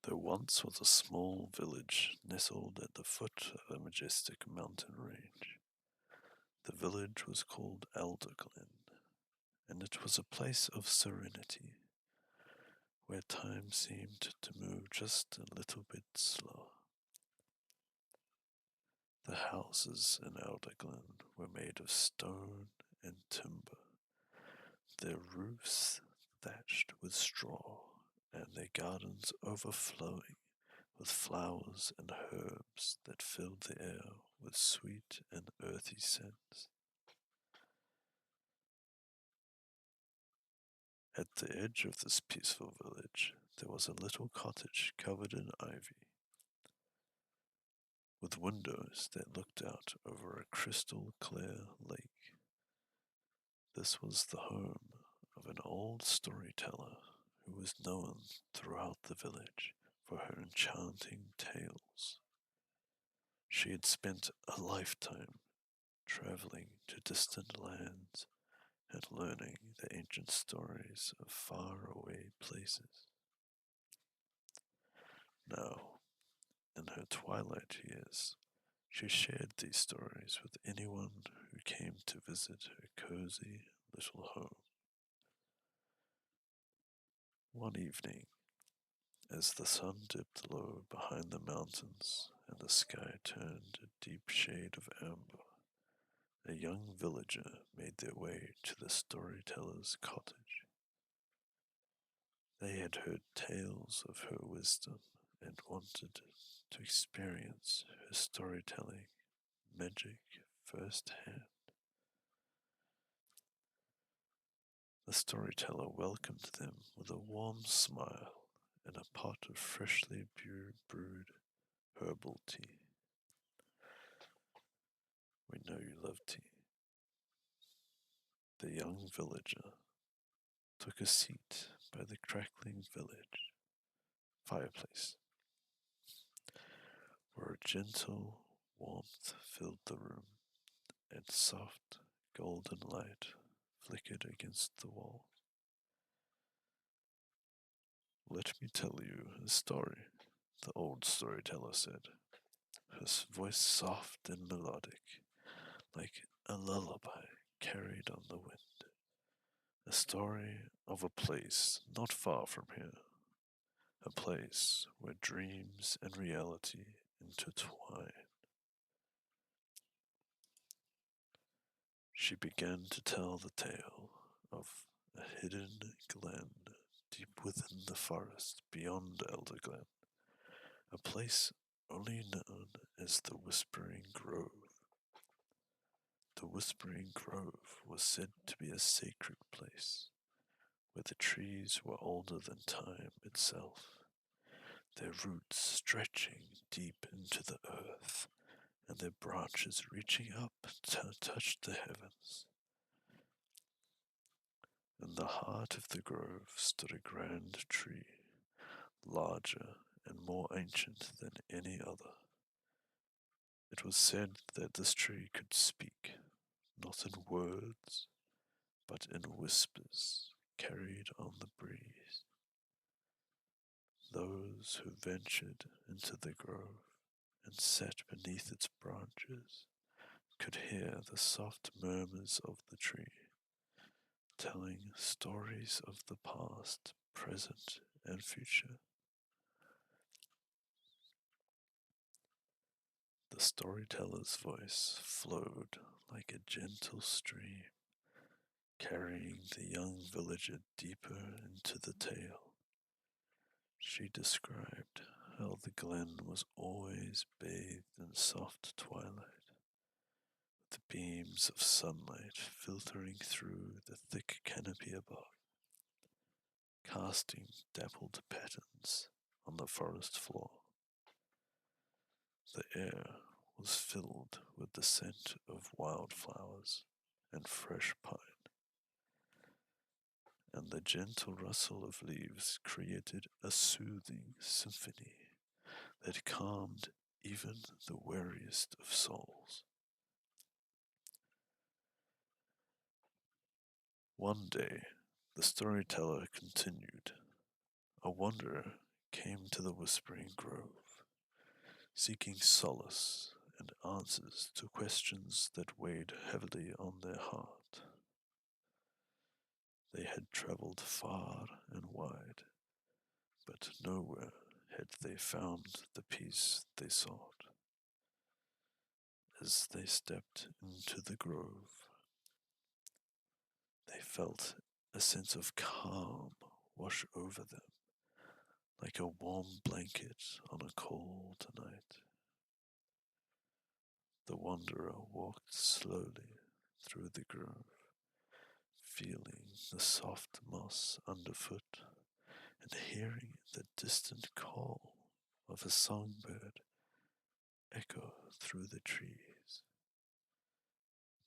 There once was a small village nestled at the foot of a majestic mountain range. The village was called Elderglen, and it was a place of serenity, where time seemed to move just a little bit slower. The houses in Elderglen were made of stone and timber, their roofs thatched with straw, and their gardens overflowing with flowers and herbs that filled the air with sweet and earthy scents. At the edge of this peaceful village there was a little cottage covered in ivy, with windows that looked out over a crystal clear lake. This was the home of an old storyteller who was known throughout the village for her enchanting tales. She had spent a lifetime traveling to distant lands and learning the ancient stories of faraway places. Now, in her twilight years, she shared these stories with anyone who came to visit her cozy little home. One evening, as the sun dipped low behind the mountains and the sky turned a deep shade of amber, a young villager made their way to the storyteller's cottage. They had heard tales of her wisdom and wanted to experience her storytelling magic firsthand. The storyteller welcomed them with a warm smile and a pot of freshly brewed herbal tea. We know you love tea. The young villager took a seat by the crackling village fireplace, where a gentle warmth filled the room, and soft golden light flickered against the wall. "Let me tell you a story," the old storyteller said, his voice soft and melodic, like a lullaby carried on the wind. "A story of a place not far from here, a place where dreams and reality intertwine." She began to tell the tale of a hidden glen deep within the forest beyond Elderglen, a place only known as the Whispering Grove. The Whispering Grove was said to be a sacred place, where the trees were older than time itself, their roots stretching deep into the earth, and their branches reaching up to touch the heavens. In the heart of the grove stood a grand tree, larger and more ancient than any other. It was said that this tree could speak, not in words, but in whispers carried on the breeze. Those who ventured into the grove and sat beneath its branches could hear the soft murmurs of the tree, telling stories of the past, present, and future. The storyteller's voice flowed like a gentle stream, carrying the young villager deeper into the tale. She described how the glen was always bathed in soft twilight, with the beams of sunlight filtering through the thick canopy above, casting dappled patterns on the forest floor. The air was filled with the scent of wildflowers and fresh pine, and the gentle rustle of leaves created a soothing symphony that calmed even the weariest of souls. One day, the storyteller continued, a wanderer came to the Whispering Grove, seeking solace and answers to questions that weighed heavily on their heart. They had traveled far and wide, but nowhere had they found the peace they sought. As they stepped into the grove, they felt a sense of calm wash over them, like a warm blanket on a cold night. The wanderer walked slowly through the grove, feeling the soft moss underfoot and hearing the distant call of a songbird echo through the trees.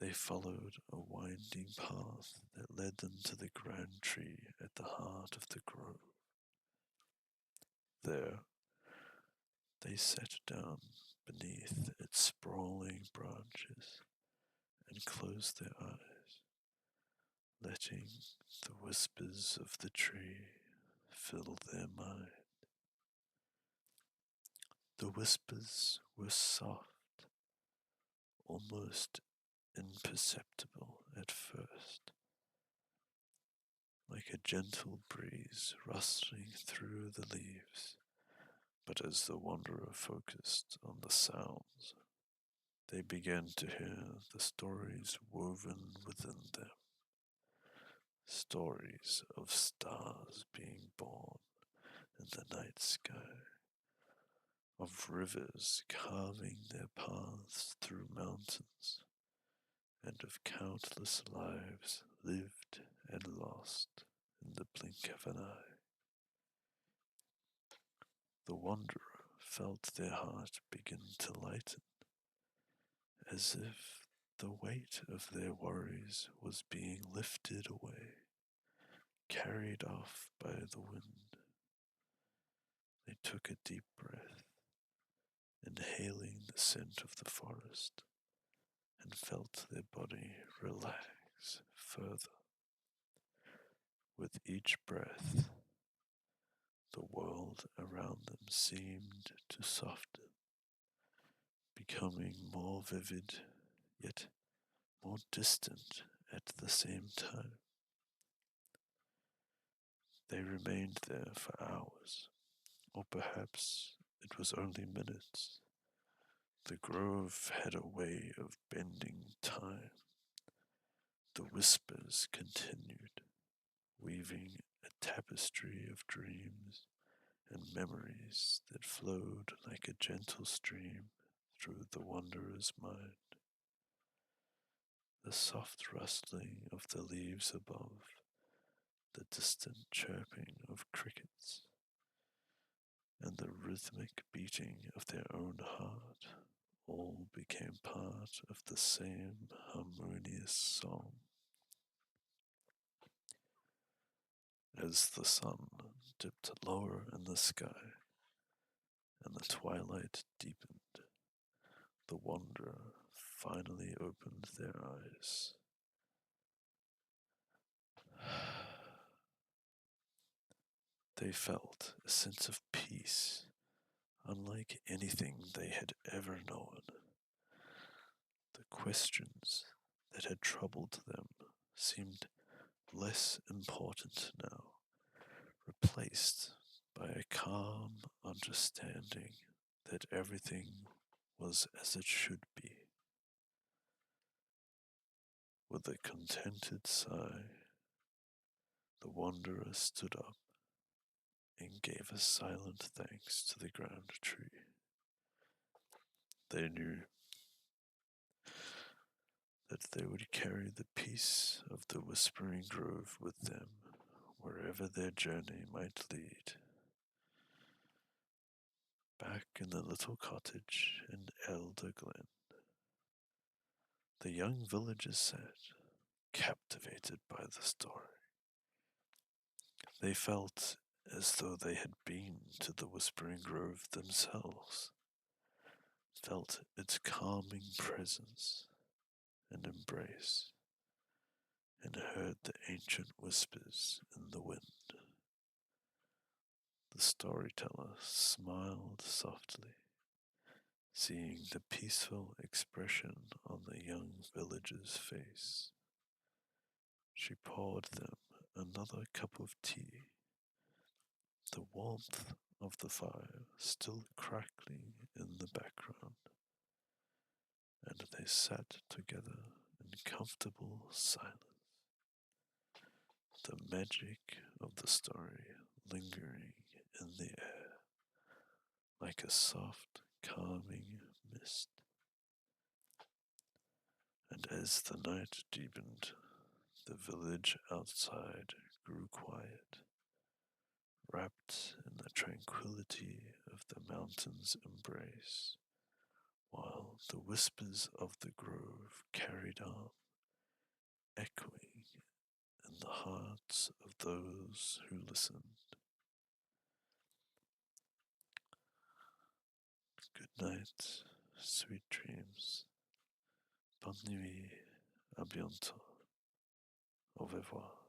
They followed a winding path that led them to the grand tree at the heart of the grove. There, they sat down beneath its sprawling branches and closed their eyes, letting the whispers of the tree fill their mind. The whispers were soft, almost imperceptible at first, like a gentle breeze rustling through the leaves, but as the wanderer focused on the sounds, they began to hear the stories woven within them, stories of stars being born in the night sky, of rivers carving their paths through mountains, and of countless lives lived and lost in the blink of an eye. The wanderer felt their heart begin to lighten, as if the weight of their worries was being lifted away, carried off by the wind. They took a deep breath, inhaling the scent of the forest, and felt their body relax further. With each breath, the world around them seemed to soften, becoming more vivid, yet more distant at the same time. They remained there for hours, or perhaps it was only minutes. The grove had a way of bending time. The whispers continued, weaving a tapestry of dreams and memories that flowed like a gentle stream through the wanderer's mind. The soft rustling of the leaves above, the distant chirping of crickets, and the rhythmic beating of their own heart all became part of the same harmonious song. As the sun dipped lower in the sky and the twilight deepened, the wanderer finally opened their eyes. They felt a sense of peace unlike anything they had ever known. The questions that had troubled them seemed less important now, replaced by a calm understanding that everything was as it should be. With a contented sigh, the wanderer stood up and gave a silent thanks to the grand tree. They knew that they would carry the peace of the Whispering Grove with them wherever their journey might lead. Back in the little cottage in Elder Glen, the young villagers sat, captivated by the story. They felt as though they had been to the Whispering Grove themselves, felt its calming presence and embrace, and heard the ancient whispers in the wind. The storyteller smiled softly, seeing the peaceful expression on the young villager's face. She poured them another cup of tea, the warmth of the fire still crackling in the background, and they sat together in comfortable silence, the magic of the story lingering in the air like a soft, calming mist. And as the night deepened, the village outside grew quiet, wrapped in the tranquility of the mountain's embrace, while the whispers of the grove carried on, echoing in the hearts of those who listened. Good night, sweet dreams. Bonne nuit, à bientôt. Au revoir.